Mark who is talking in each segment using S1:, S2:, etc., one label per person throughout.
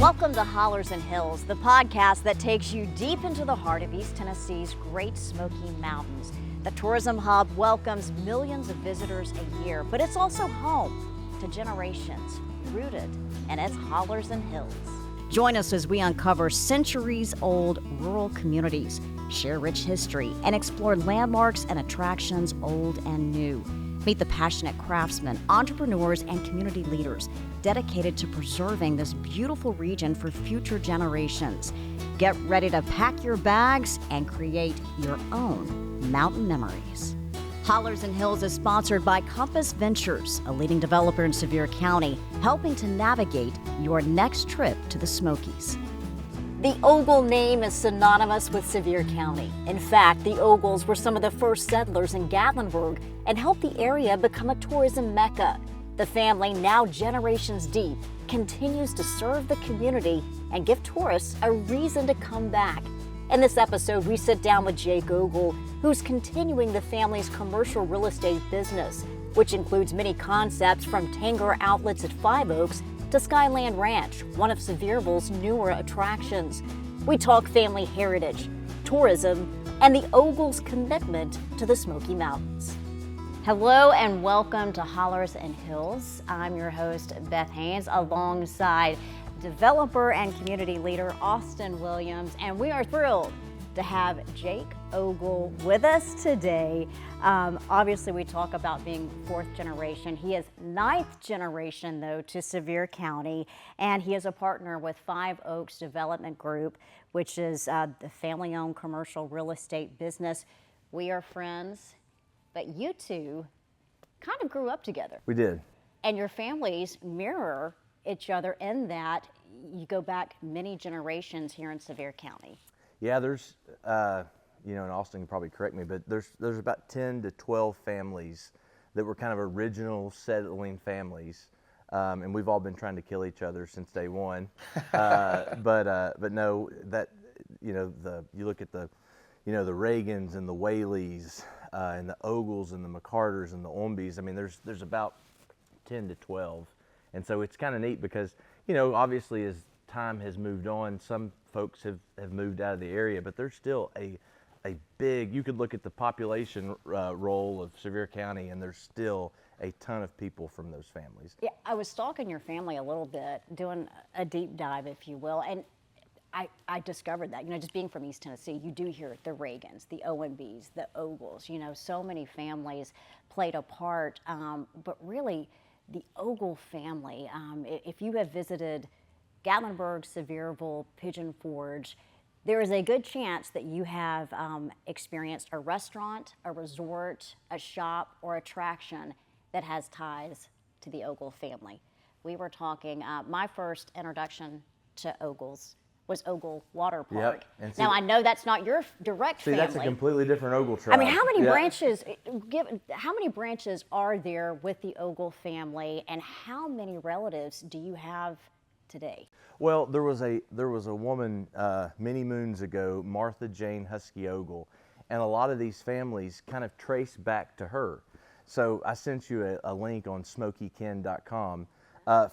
S1: Welcome to Hollers and Hills, the podcast that takes you deep into the heart of East Tennessee's Great Smoky Mountains. The tourism hub welcomes millions of visitors a year, but it's also home to generations rooted in its Hollers and Hills. Join us as we uncover centuries-old rural communities, share rich history, and explore landmarks and attractions old and new. Meet the passionate craftsmen, entrepreneurs, and community leaders dedicated to preserving this beautiful region for future generations. Get ready to pack your bags and create your own mountain memories. Hollers and Hills is sponsored by Compass Ventures, a leading developer in Sevier County, helping to navigate your next trip to the Smokies. The Ogle name is synonymous with Sevier County. In fact, the Ogles were some of the first settlers in Gatlinburg and helped the area become a tourism mecca. The family, now generations deep, continues to serve the community and give tourists a reason to come back. In this episode, we sit down with Jake Ogle, who's continuing the family's commercial real estate business, which includes many concepts from Tanger outlets at Five Oaks to Skyland Ranch, one of Sevierville's newer attractions. We talk family heritage, tourism, and the Ogles' commitment to the Smoky Mountains. Hello and welcome to Hollers and Hills. I'm your host, Beth Haynes, alongside developer and community leader Austin Williams, and we are thrilled to have Jake Ogle with us today. Obviously, we talk about being fourth generation. He is ninth generation, though, to Sevier County, and he is a partner with Five Oaks Development Group, which is the family-owned commercial real estate business. We are friends, but you two kind of grew up together.
S2: We did.
S1: And your families mirror each other in that you go back many generations here in Sevier County.
S2: Yeah, there's, and Austin can probably correct me, but there's about 10 to 12 families that were kind of original settling families, and we've all been trying to kill each other since day one. But no, that you look at the Reagans and the Whaleys and the Ogles and the McCarters and the Ombys. I mean, there's about 10 to 12, and so it's kind of neat because obviously as time has moved on, some folks have moved out of the area, but there's still a big, you could look at the population roll of Sevier County and there's still a ton of people from those families.
S1: Yeah, I was stalking your family a little bit, doing a deep dive, if you will, and I discovered that, just being from East Tennessee, you do hear the Reagans, the OMBs, the Ogles, so many families played a part, but really the Ogle family, if you have visited Gatlinburg, Sevierville, Pigeon Forge, there is a good chance that you have experienced a restaurant, a resort, a shop, or attraction that has ties to the Ogle family. We were talking, my first introduction to Ogles was Ogle Water Park. Yep. Now I know that's not your direct family.
S2: That's a completely different Ogle tribe.
S1: I mean, how many branches are there with the Ogle family, and how many relatives do you have today?
S2: Well, there was a woman many moons ago, Martha Jane Husky Ogle, and a lot of these families kind of trace back to her. So I sent you a link on SmokyKen.com.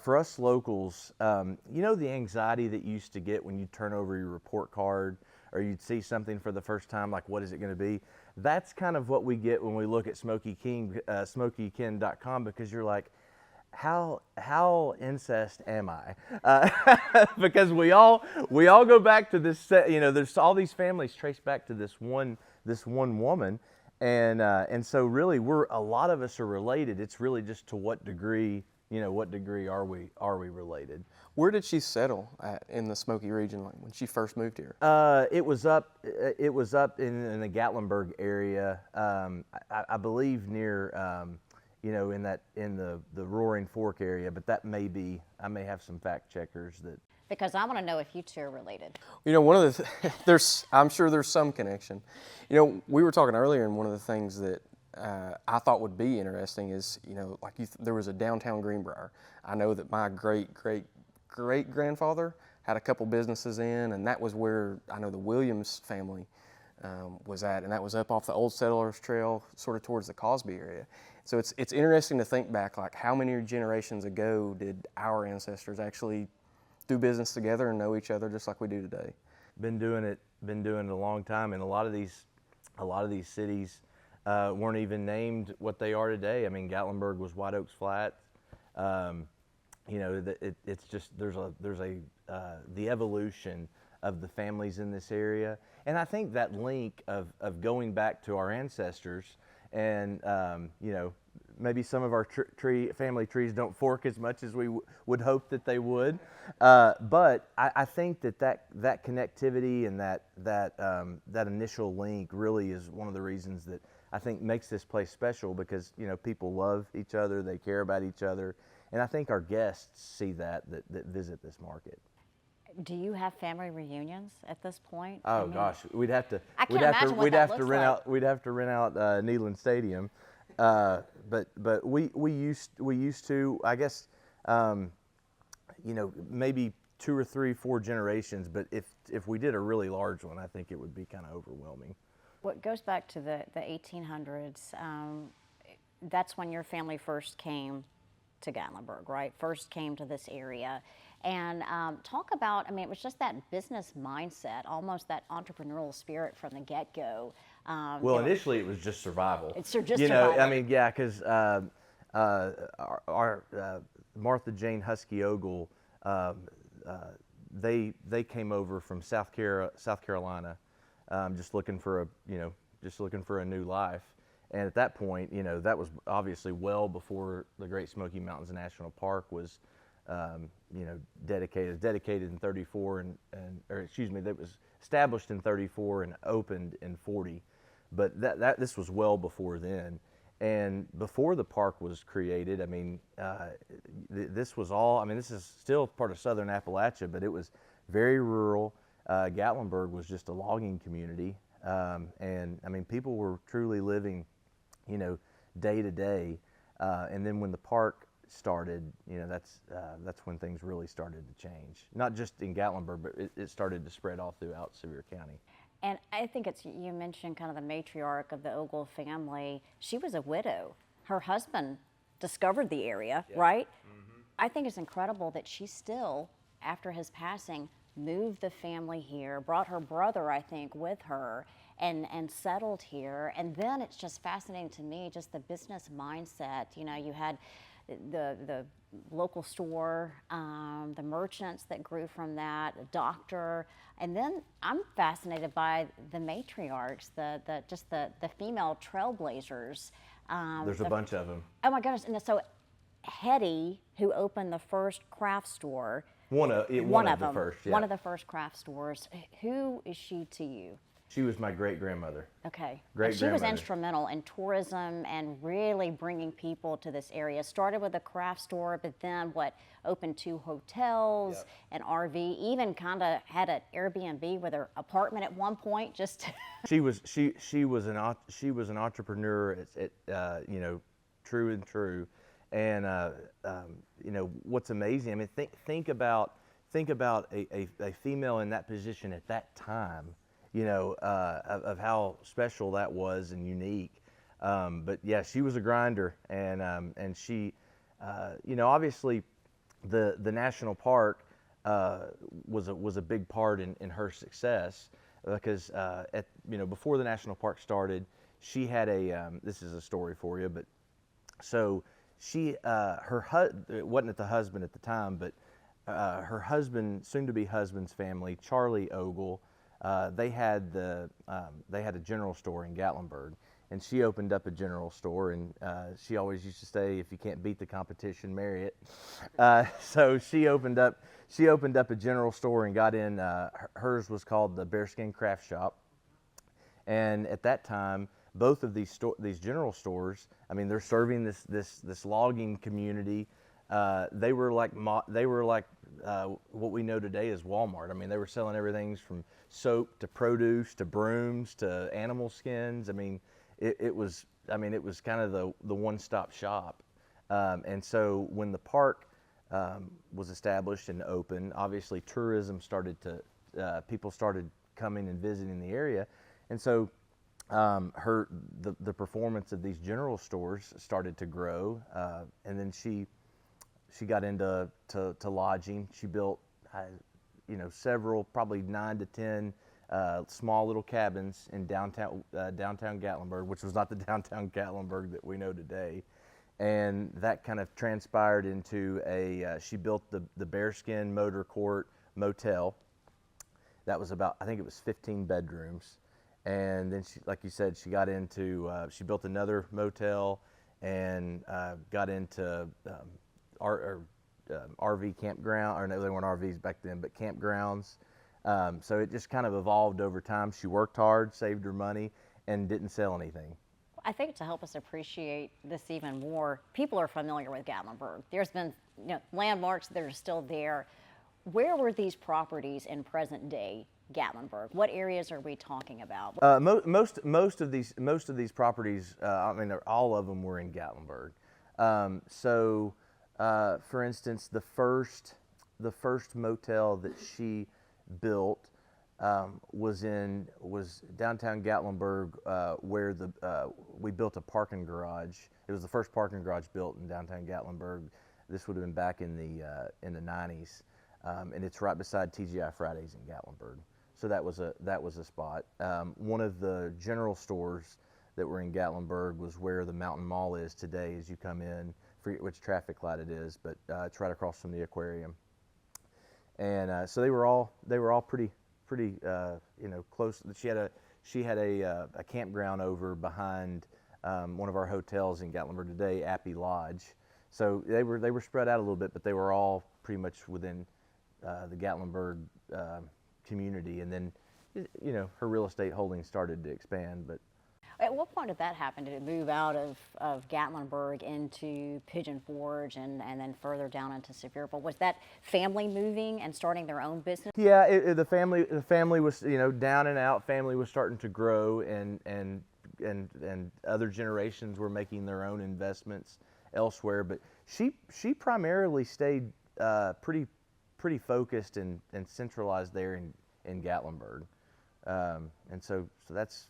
S2: For us locals, the anxiety that you used to get when you turn over your report card or you'd see something for the first time, like what is it going to be? That's kind of what we get when we look at SmokyKen.com, because you're like, how incest am I? Because we all go back to this. There's all these families trace back to this one woman, and so really a lot of us are related. It's really just to what degree. What degree are we related?
S3: Where did she settle in the Smoky region, like when she first moved here?
S2: It was up in the Gatlinburg area. I believe near, in the Roaring Fork area, but that may be, I may have some fact checkers that.
S1: Because I want to know if you two are related.
S3: One of the, I'm sure there's some connection. We were talking earlier, and one of the things that I thought would be interesting is, there was a downtown Greenbrier. I know that my great-great-great-grandfather had a couple businesses in, and that was where I know the Williams family was at, and that was up off the Old Settlers Trail, sort of towards the Cosby area. So it's interesting to think back, like how many generations ago did our ancestors actually do business together and know each other just like we do today.
S2: Been doing it a long time, and a lot of these cities weren't even named what they are today. I mean, Gatlinburg was White Oaks Flats. You know, it's just there's the evolution of the families in this area, and I think that link of going back to our ancestors, and you know, maybe some of our family trees don't fork as much as we would hope that they would, but I think that connectivity and that initial link really is one of the reasons that I think makes this place special, because, you know, people love each other, they care about each other, and I think our guests see that visit this market.
S1: Do you have family reunions at this point?
S2: Oh,
S1: I mean,
S2: gosh, we'd have to
S1: rent out
S2: Neyland Stadium, but we used to, I guess, you know, maybe 2 or 3, 4 generations. But if we did a really large one, I think it would be kind of overwhelming.
S1: Well, it goes back to the 1800s. That's when your family first came to Gatlinburg, right? First came to this area. And talk about, I mean, it was just that business mindset, almost that entrepreneurial spirit from the get-go.
S2: Well, initially it was just survival.
S1: It's just
S2: you know,
S1: survival.
S2: I mean, yeah, because our Martha Jane Husky Ogle, they came over from South Carolina, just looking for a new life. And at that point, you know, that was obviously well before the Great Smoky Mountains National Park was, you know, dedicated in 34 that was established in 34 and opened in 40. But this was well before then. And before the park was created, I mean, this was all, I mean, this is still part of southern Appalachia, but it was very rural. Gatlinburg was just a logging community. And I mean, people were truly living, you know, day to day. And then when the park started, you know, that's when things really started to change. Not just in Gatlinburg, but it started to spread all throughout Sevier County.
S1: And I think you mentioned kind of the matriarch of the Ogle family. She was a widow. Her husband discovered the area, right? Mm-hmm. I think it's incredible that she still, after his passing, moved the family here, brought her brother, I think, with her, and settled here. And then it's just fascinating to me, just the business mindset. You know, you had the local store, the merchants that grew from that, the doctor, and then I'm fascinated by the matriarchs, the female trailblazers.
S2: There's a bunch of them.
S1: Oh my goodness! And so Hetty, who opened the first craft store,
S2: one of the first, yeah.
S1: One of the first craft stores. Who is she to you?
S2: She was my great-grandmother.
S1: Okay.
S2: Great-grandmother.
S1: She was instrumental in tourism and really bringing people to this area. Started with a craft store, but then opened 2 hotels, an RV, even kind of had an Airbnb with her apartment at one point. Just
S2: she was an entrepreneur. You know, true and true. And you know, what's amazing, I mean, think about a female in that position at that time, you know, of how special that was and unique. But yeah, she was a grinder, and she, you know, obviously the national park was a big part in her success, because you know, before the national park started, she had this is a story for you, but so she it wasn't the husband at the time, but her husband, soon-to-be husband's family, Charlie Ogle, they had a general store in Gatlinburg, and she opened up a general store, and she always used to say, if you can't beat the competition, marry it. So she opened up a general store and got in. Hers was called the Bearskin Craft Shop, and at that time, both of these general stores, I mean, they're serving this logging community. They were like what we know today as Walmart. I mean, they were selling everything from soap to produce to brooms to animal skins. I mean, it was kind of the one-stop shop. And so when the park was established and open, obviously tourism started to people started coming and visiting the area, and so the performance of these general stores started to grow, and then she got into lodging. She built several, probably 9 to 10 small little cabins in downtown Gatlinburg, which was not the downtown Gatlinburg that we know today. And that kind of transpired into she built the Bearskin Motor Court Motel. That was I think it was 15 bedrooms. And then she, like you said, she built another motel and got into RV campground, or no, they weren't RVs back then, but campgrounds. So it just kind of evolved over time. She worked hard, saved her money, and didn't sell anything.
S1: I think to help us appreciate this even more, people are familiar with Gatlinburg. There's been landmarks that are still there. Where were these properties in present day Gatlinburg? What areas are we talking about?
S2: Most of these properties, all of them were in Gatlinburg. For instance, the first motel that she built was downtown Gatlinburg, where we built a parking garage. It was the first parking garage built in downtown Gatlinburg. This would have been back in the 90s, and it's right beside TGI Fridays in Gatlinburg. So that was a spot. One of the general stores that were in Gatlinburg was where the Mountain Mall is today. As you come in, forget which traffic light it is, but it's right across from the aquarium. And so they were all pretty close. She had a campground over behind one of our hotels in Gatlinburg today, Appy Lodge. So they were spread out a little bit, but they were all pretty much within the Gatlinburg community. And then her real estate holdings started to expand. But
S1: at what point did that happen? Did it move out of Gatlinburg into Pigeon Forge and then further down into Sevierville? Was that family moving and starting their own business?
S2: Yeah, the family was down and out. Family was starting to grow, and other generations were making their own investments elsewhere. But she primarily stayed pretty focused and centralized there in Gatlinburg, and so that's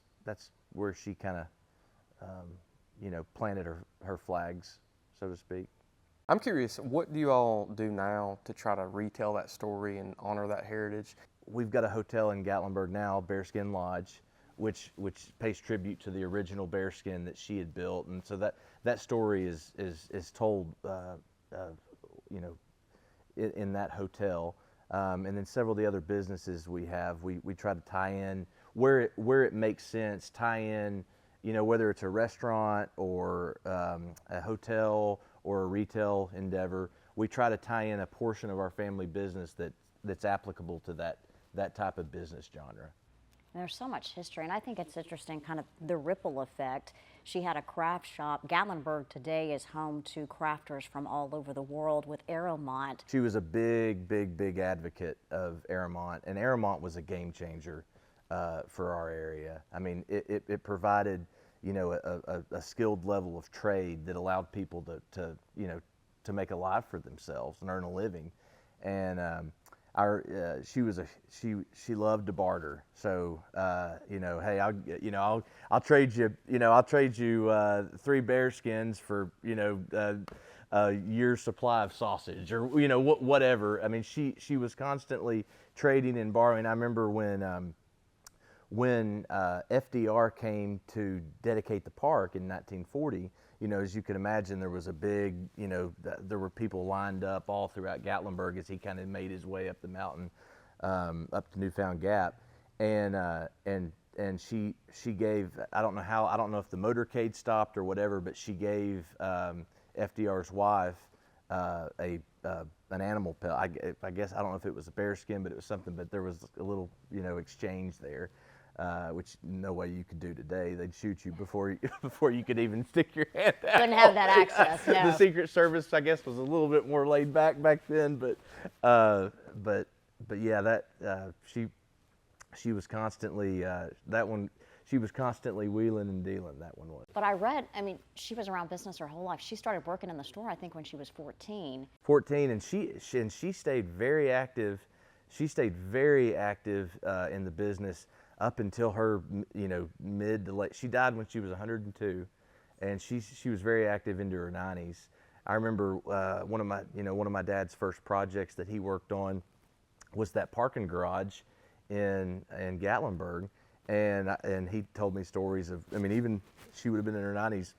S2: where she kind of planted her flags, so to speak.
S3: I'm curious, what do you all do now to try to retell that story and honor that heritage?
S2: We've got a hotel in Gatlinburg now, Bearskin Lodge, which pays tribute to the original Bearskin that she had built, and so that story is told in that hotel, and then several of the other businesses we have, we try to tie in where it makes sense, tie in, whether it's a restaurant or a hotel or a retail endeavor. We try to tie in a portion of our family business that's applicable to that type of business genre.
S1: And there's so much history, and I think it's interesting, kind of the ripple effect. She had a craft shop. Gatlinburg today is home to crafters from all over the world with Aeromont.
S2: She was a big advocate of Aeromont, and Aeromont was a game changer for our area. I mean, it provided, a skilled level of trade that allowed people to make a life for themselves and earn a living. And she loved to barter. So hey, I'll trade you 3 bearskins for a year's supply of sausage, or whatever. I mean, she was constantly trading and borrowing. I remember when FDR came to dedicate the park in 1940, as you can imagine, there was a big, there were people lined up all throughout Gatlinburg as he kind of made his way up the mountain, up to Newfound Gap, and she gave, I don't know if the motorcade stopped or whatever, but she gave FDR's wife an animal pelt. I guess, I don't know if it was a bearskin, but it was something. But there was a little, exchange there. Which no way you could do today. They'd shoot you before you could even stick your hand out.
S1: Couldn't have that access. No.
S2: The Secret Service, I guess, was a little bit more laid back then. But yeah, that she was constantly that one. She was constantly wheeling and dealing. That one was.
S1: But I read, she was around business her whole life. She started working in the store, I think, when she was 14.
S2: 14, and she stayed very active. She stayed very active in the business up until her, mid to late. She died when she was 102, and she was very active into her 90s. I remember one of my dad's first projects that he worked on was that parking garage in Gatlinburg, and he told me stories of, I mean, even she would have been in her 90s.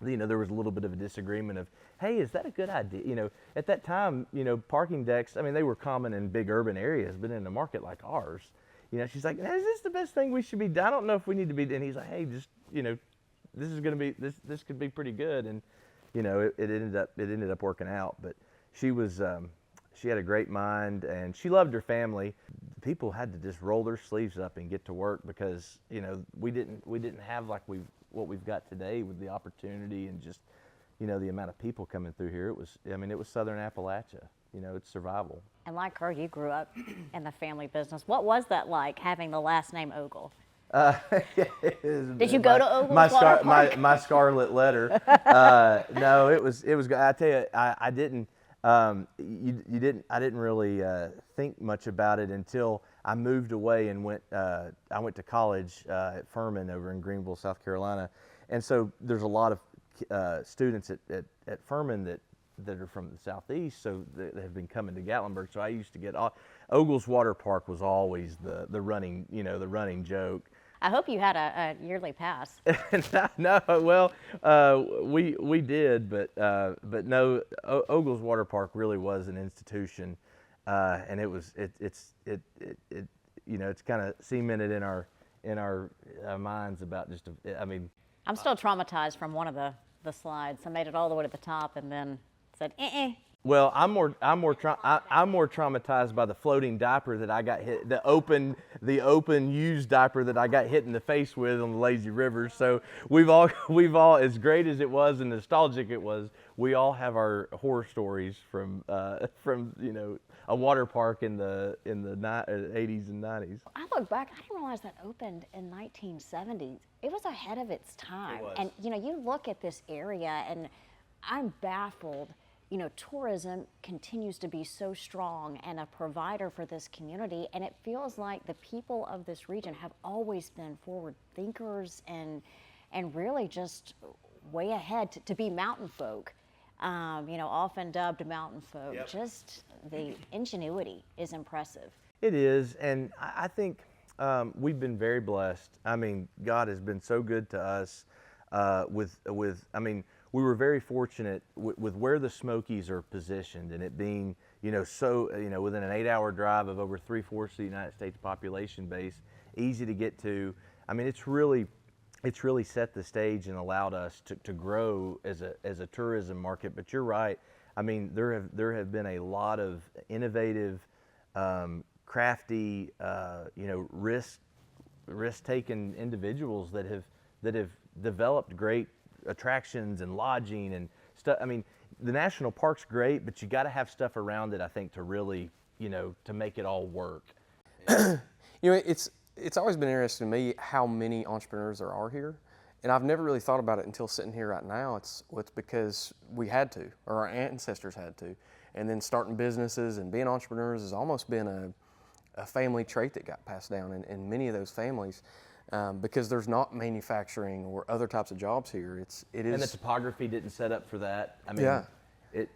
S2: You know, there was a little bit of a disagreement of, hey, is that a good idea? You know, at that time, you know, parking decks, I mean, they were common in big urban areas, but in a market like ours, you know, she's like, is this the best thing we should be doing? I don't know if we need to be, and he's like, hey, just, you know, this is going to be, this could be pretty good. And, you know, it ended up working out, but she was, she had a great mind, and she loved her family. People had to just roll their sleeves up and get to work, because, you know, we didn't have like what we've got today with the opportunity and just, you know, the amount of people coming through here. It was Southern Appalachia. You know, it's survival.
S1: And like her, you grew up in the family business. What was that like, having the last name Ogle? Did you go to Ogles Water Park?
S2: My scarlet letter. No, it was. I tell you, I didn't. You didn't. I didn't really think much about it until I moved away and went. I went to college at Furman over in Greenville, South Carolina, and so there's a lot of students at Furman that are from the southeast, so they have been coming to Gatlinburg. So I used to get Ogles Water Park was always the running, you know, the running joke.
S1: I hope you had a yearly pass.
S2: No, well, we did, but no, Ogles Water Park really was an institution, and it's you know, it's kind of cemented in our minds about just. I mean,
S1: I'm still traumatized from one of the slides. I made it all the way to the top and then said,
S2: Well, I'm more traumatized by the floating diaper that I got hit, the open used diaper that I got hit in the face with on the lazy river. So we've all, as great as it was and nostalgic it was, we all have our horror stories from you know, a water park in the 80s and 90s.
S1: I look back, I didn't realize that opened in 1970s. It was ahead of its time.
S2: It was.
S1: And you know, you look at this area and I'm baffled. You know, tourism continues to be so strong and a provider for this community, and it feels like the people of this region have always been forward thinkers and really just way ahead to be mountain folk. You know, often dubbed mountain folk. Yep. Just the ingenuity is impressive.
S2: It is, and I think we've been very blessed. I mean, God has been so good to us with I mean, we were very fortunate with where the Smokies are positioned, and it being, you know, so, you know, within an 8-hour drive of over 3/4 of the United States population base, easy to get to. I mean, it's really set the stage and allowed us to grow as a tourism market. But you're right. I mean, there have been a lot of innovative, crafty, you know, risk-taking individuals that have developed great attractions and lodging and stuff. I mean, the national park's great, but you got to have stuff around it, I think, to really, you know, to make it all work.
S3: You know, it's always been interesting to me how many entrepreneurs there are here, and I've never really thought about it until sitting here right now. It's because we had to, or our ancestors had to, and then starting businesses and being entrepreneurs has almost been a family trait that got passed down in many of those families. Because there's not manufacturing or other types of jobs here. It is.
S2: And the topography didn't set up for that. I mean,
S3: yeah.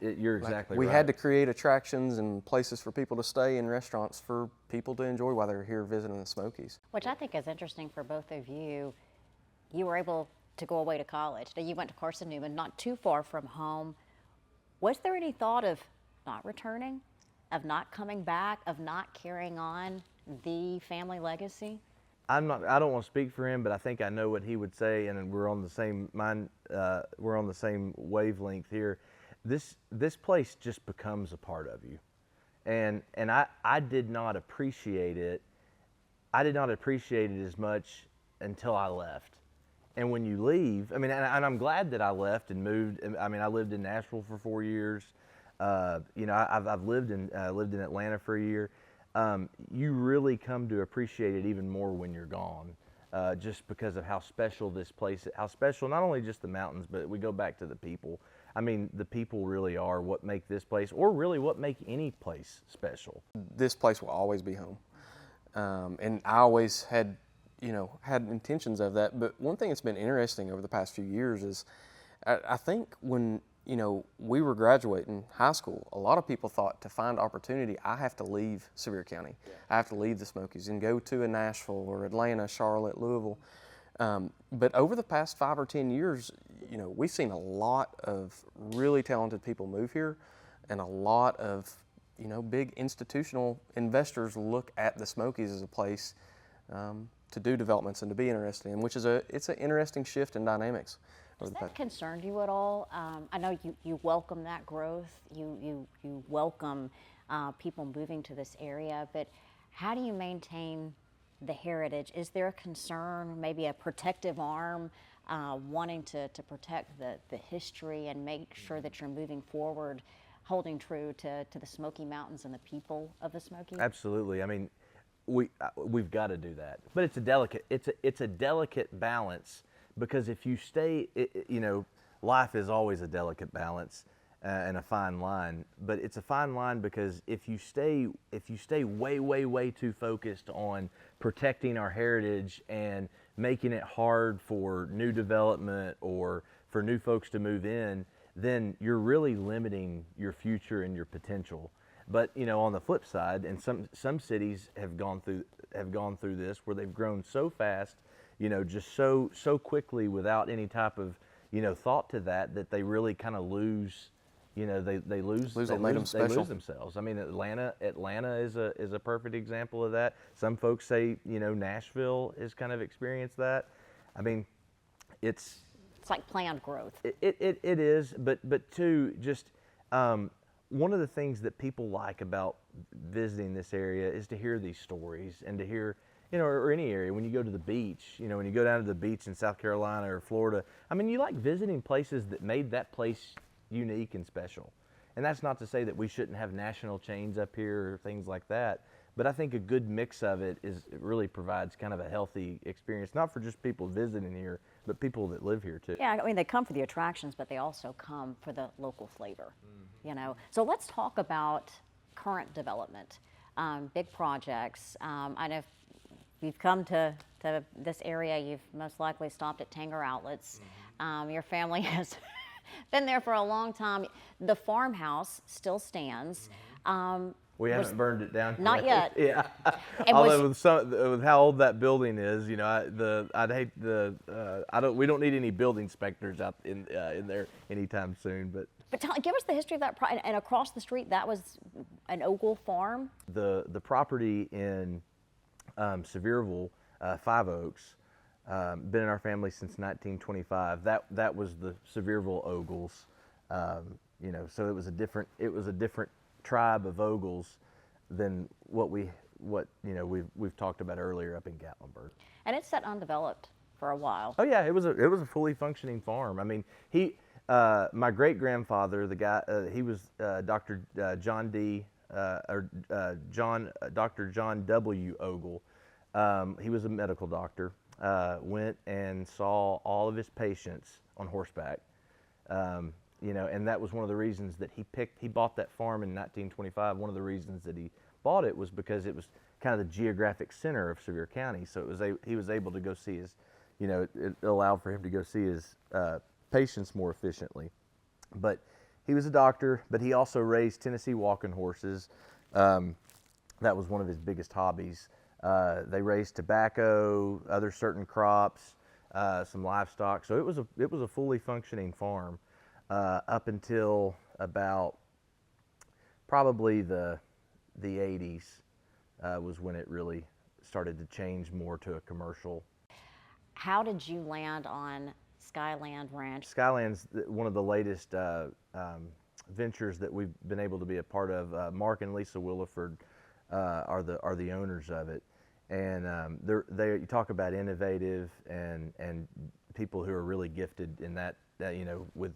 S2: You're exactly right.
S3: We had to create attractions and places for people to stay and restaurants for people to enjoy while they're here visiting the Smokies.
S1: Which I think is interesting for both of you. You were able to go away to college. Now, you went to Carson Newman, not too far from home. Was there any thought of not returning, of not coming back, of not carrying on the family legacy?
S2: I don't want to speak for him, but I think I know what he would say, and we're on the same we're on the same wavelength here. This place just becomes a part of you, and I did not appreciate it. I did not appreciate it as much until I left. And when you leave, I mean, and I'm glad that I left and moved. I mean, I lived in Nashville for 4 years. You know, I've lived in Atlanta for a year. You really come to appreciate it even more when you're gone, just because of how special this place is, how special not only just the mountains, but we go back to the people. I mean, the people really are what make this place, or really what make any place special.
S3: This place will always be home. And I always had intentions of that. But one thing that's been interesting over the past few years is I think when we were graduating high school. A lot of people thought to find opportunity, I have to leave Sevier County. Yeah. I have to leave the Smokies and go to a Nashville or Atlanta, Charlotte, Louisville. But over the past 5 or 10 years, we've seen a lot of really talented people move here, and a lot of, big institutional investors look at the Smokies as a place to do developments and to be interested in, which is it's an interesting shift in dynamics.
S1: Has that concerned you at all? I know you welcome that growth. You welcome people moving to this area, but how do you maintain the heritage? Is there a concern, maybe a protective arm, wanting to protect the history and make sure that you're moving forward, holding true to the Smoky Mountains and the people of the Smokies?
S2: Absolutely. I mean, we've got to do that, but it's a delicate balance, because if you stay, life is always a delicate balance and a fine line. But it's a fine line because if you stay way too focused on protecting our heritage and making it hard for new development or for new folks to move in, then you're really limiting your future and your potential. But on the flip side, and some cities have gone through this, where they've grown so fast, just so quickly without any type of thought to that they really kind of lose. They lose themselves. I mean, Atlanta is a perfect example of that. Some folks say Nashville has kind of experienced that. I mean, it's
S1: like planned growth.
S2: It is, but too, just one of the things that people like about visiting this area is to hear these stories and to hear, or any area. When you go to the beach, when you go down to the beach in South Carolina or Florida, I mean, you like visiting places that made that place unique and special. And that's not to say that we shouldn't have national chains up here or things like that, but I think a good mix of it really provides kind of a healthy experience, not for just people visiting here, but people that live here too.
S1: Yeah, I mean, they come for the attractions, but they also come for the local flavor, So let's talk about current development, big projects. I know if you've come to this area, you've most likely stopped at Tanger Outlets. Your family has been there for a long time. The farmhouse still stands.
S2: We haven't burned it down.
S1: Not yet.
S2: Yeah. Although with how old that building is, I'd hate we don't need any building inspectors out in there anytime soon. But
S1: give us the history of that. And across the street, that was an Ogle farm.
S2: The property in Sevierville, Five Oaks, been in our family since 1925. That was the Sevierville Ogles. So it was a different tribe of Ogles than what we've talked about earlier up in Gatlinburg.
S1: And it's sat undeveloped for a while.
S2: Oh yeah, it was a fully functioning farm. I mean, my great grandfather, the guy, he was Dr. John W. Ogle. He was a medical doctor. Went and saw all of his patients on horseback. And that was one of the reasons that he bought that farm in 1925. One of the reasons that he bought it was because it was kind of the geographic center of Sevier County. So he was able to go see his, it allowed for him to go see his patients more efficiently. But he was a doctor, but he also raised Tennessee walking horses. That was one of his biggest hobbies. They raised tobacco, other certain crops, some livestock. So it was a fully functioning farm. Up until about probably the 80s was when it really started to change more to a commercial.
S1: How did you land on Skyland Ranch?
S2: Skyland's one of the latest ventures that we've been able to be a part of. Mark and Lisa Williford are the owners of it, and you talk about innovative and people who are really gifted in that. With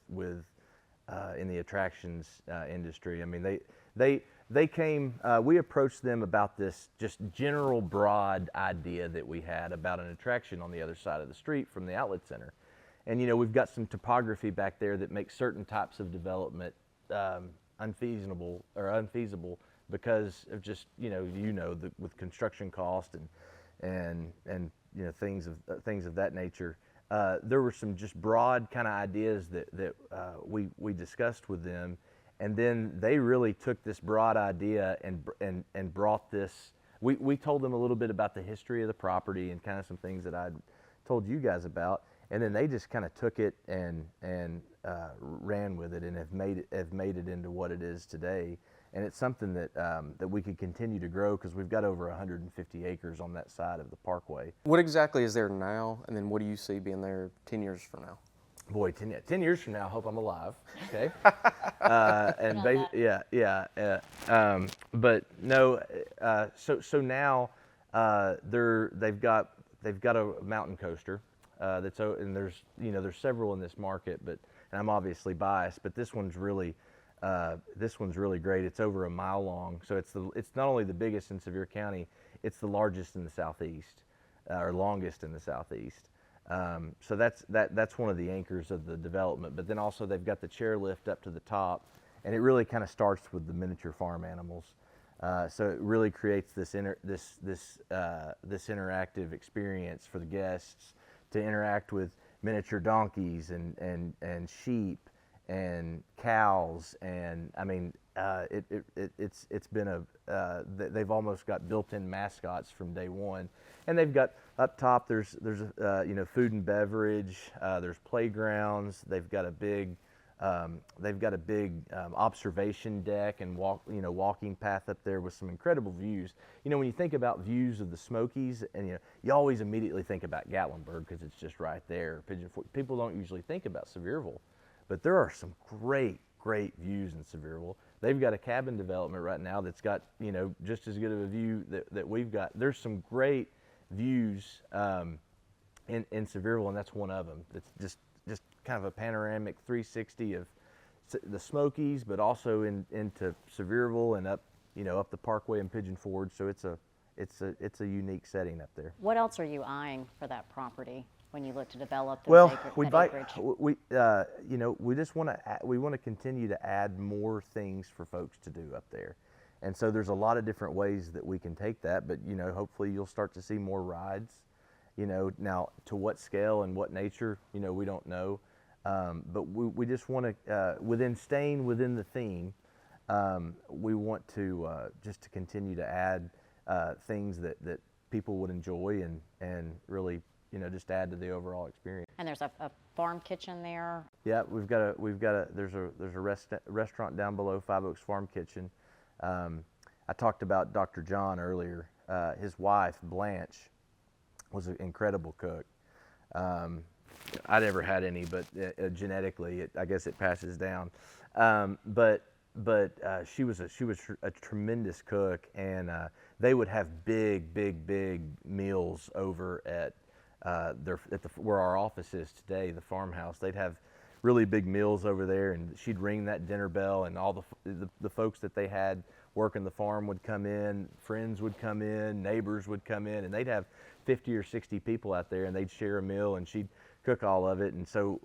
S2: in the attractions industry. I mean, they came. We approached them about this just general broad idea that we had about an attraction on the other side of the street from the outlet center, and we've got some topography back there that makes certain types of development unfeasible because of just with construction cost and things of that nature. there were some just broad kind of ideas that we discussed with them, and then they really took this broad idea and brought this. We told them a little bit about the history of the property and kind of some things that I'd told you guys about, and then they just kind of took it and ran with it and have made it into what it is today. And it's something that that we could continue to grow because we've got over 150 acres on that side of the parkway.
S3: What exactly is there now, and then what do you see being there 10 years from now?
S2: Boy, 10 years from now, I hope I'm alive. Okay. But no. So now they've got a mountain coaster and there's several in this market, and I'm obviously biased, but this one's really great. It's over a mile long, so it's not only the biggest in Sevier County, it's the largest in the southeast, or longest in the southeast. So that's one of the anchors of the development. But then also they've got the chairlift up to the top, and it really kind of starts with the miniature farm animals. So it really creates this interactive experience for the guests to interact with miniature donkeys and sheep and cows, and I mean it's been they've almost got built-in mascots from day one. And they've got up top there's food and beverage, there's playgrounds, they've got a big observation deck and walking path up there with some incredible views. When you think about views of the Smokies, and you always immediately think about Gatlinburg because it's just right there. People don't usually think about Sevierville, but there are some great views in Sevierville. They've got a cabin development right now that's got just as good of a view that we've got. There's some great views in Sevierville, and that's one of them. It's just kind of a panoramic 360 of the Smokies, but also into Sevierville and up the Parkway and Pigeon Forge. So it's a unique setting up there.
S1: What else are you eyeing for that property when you look to develop those
S2: Well,
S1: acreage?
S2: we just want to continue to add more things for folks to do up there. And so there's a lot of different ways that we can take that, but hopefully you'll start to see more rides. Now to what scale and what nature, we don't know. But we just want to, staying within the theme, we want to just to continue to add things that people would enjoy and really, just add to the overall experience.
S1: And there's a farm kitchen there.
S2: Yeah, there's a restaurant down below Five Oaks Farm Kitchen. I talked about Dr. John earlier. His wife, Blanche, was an incredible cook. I never had any, but genetically, I guess it passes down. But she was a tremendous cook, and they would have big meals over at where our office is today, the farmhouse. They'd have really big meals over there, and she'd ring that dinner bell, and all the folks that they had working the farm would come in, friends would come in, neighbors would come in, and they'd have 50 or 60 people out there, and they'd share a meal, and she'd cook all of it. And so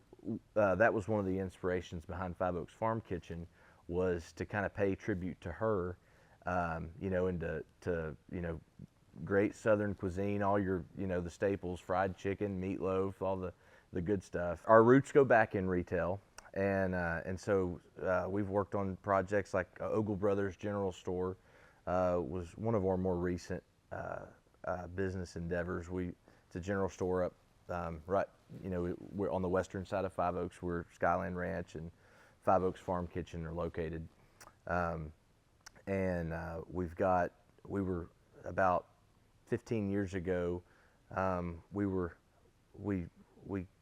S2: that was one of the inspirations behind Five Oaks Farm Kitchen, was to kind of pay tribute to her, and to great Southern cuisine, all your the staples, fried chicken, meatloaf, all the good stuff. Our roots go back in retail, and so we've worked on projects like Ogle Brothers General Store was one of our more recent business endeavors. It's a general store up right, we're on the western side of Five Oaks, where Skyland Ranch and Five Oaks Farm Kitchen are located. We were about 15 years ago, we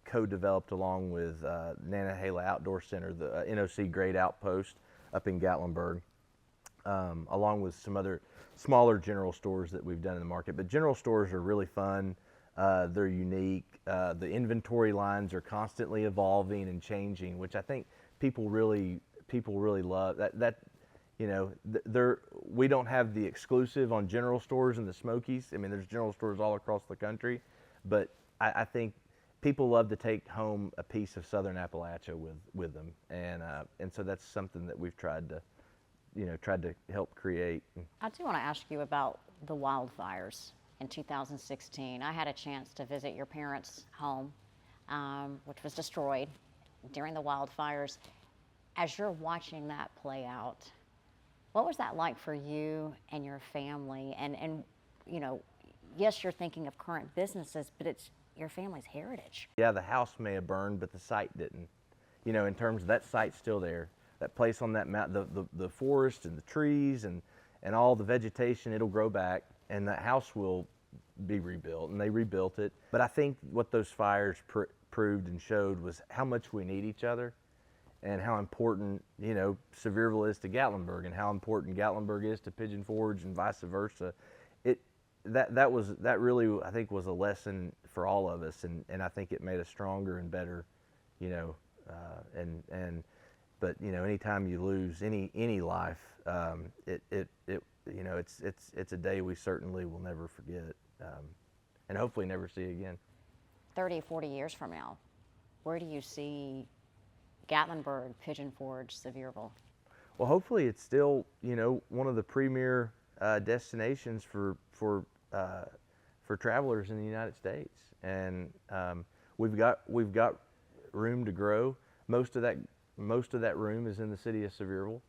S2: co-developed along with Nantahala Outdoor Center, the NOC Great Outpost up in Gatlinburg, along with some other smaller general stores that we've done in the market. But general stores are really fun. They're unique. The inventory lines are constantly evolving and changing, which I think people really love. We don't have the exclusive on general stores in the Smokies. I mean, there's general stores all across the country, but I think people love to take home a piece of Southern Appalachia with them, and so that's something that we've tried to help create.
S1: I do want to ask you about the wildfires in 2016. I had a chance to visit your parents' home. which was destroyed during the wildfires. As you're watching that play out, what was that like for you and your family? And you know, yes, you're thinking of current businesses, but it's your family's heritage.
S2: Yeah, the house may have burned, but the site didn't. You know, in terms of that site's still there. That place on that mountain, the forest and the trees and all the vegetation, it'll grow back, and that house will be rebuilt, and they rebuilt it. But I think what those fires proved and showed was how much we need each other, and how important, you know, Sevierville is to Gatlinburg, and how important Gatlinburg is to Pigeon Forge, and vice versa. That really, I think, was a lesson for all of us, and I think it made us stronger and better, you know. But you know, anytime you lose any life, you know, it's a day we certainly will never forget, and hopefully never see again.
S1: 30, 40 years from now, where do you see Gatlinburg, Pigeon Forge, Sevierville?
S2: Well, hopefully it's still, you know, one of the premier destinations for travelers in the United States, and we've got room to grow. Most of that room is in the city of Sevierville.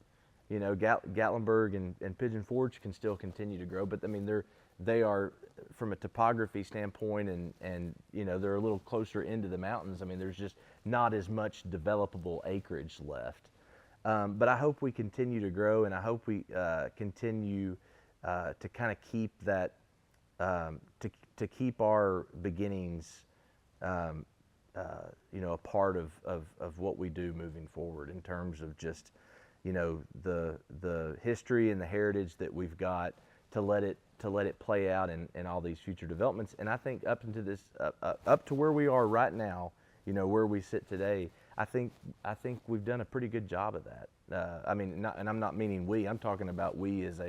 S2: You know, Gatlinburg and Pigeon Forge can still continue to grow, but I mean they are from a topography standpoint, and you know, they're a little closer into the mountains. I mean, there's just not as much developable acreage left. But I hope we continue to grow, and I hope we continue to kind of keep that, to keep our beginnings, you know, a part of what we do moving forward, in terms of just, you know, the history and the heritage that we've got, to let it play out in all these future developments. And I think up to where we are right now, you know, where we sit today, I think we've done a pretty good job of that. I mean, and I'm not meaning we. I'm talking about we as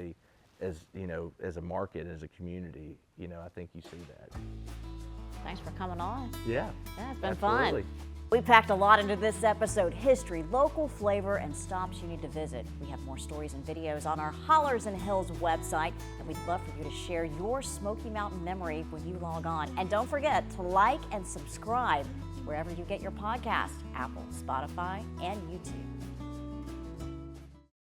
S2: you know, as a market, as a community. You know, I think you see that.
S1: Thanks for coming on.
S2: Yeah.
S1: Yeah, it's been
S2: absolutely.
S1: fun. We packed a lot into this episode: history, local flavor, and stops you need to visit. We have more stories and videos on our Hollers and Hills website, and we'd love for you to share your Smoky Mountain memory when you log on. And don't forget to like and subscribe wherever you get your podcasts: Apple, Spotify, and YouTube.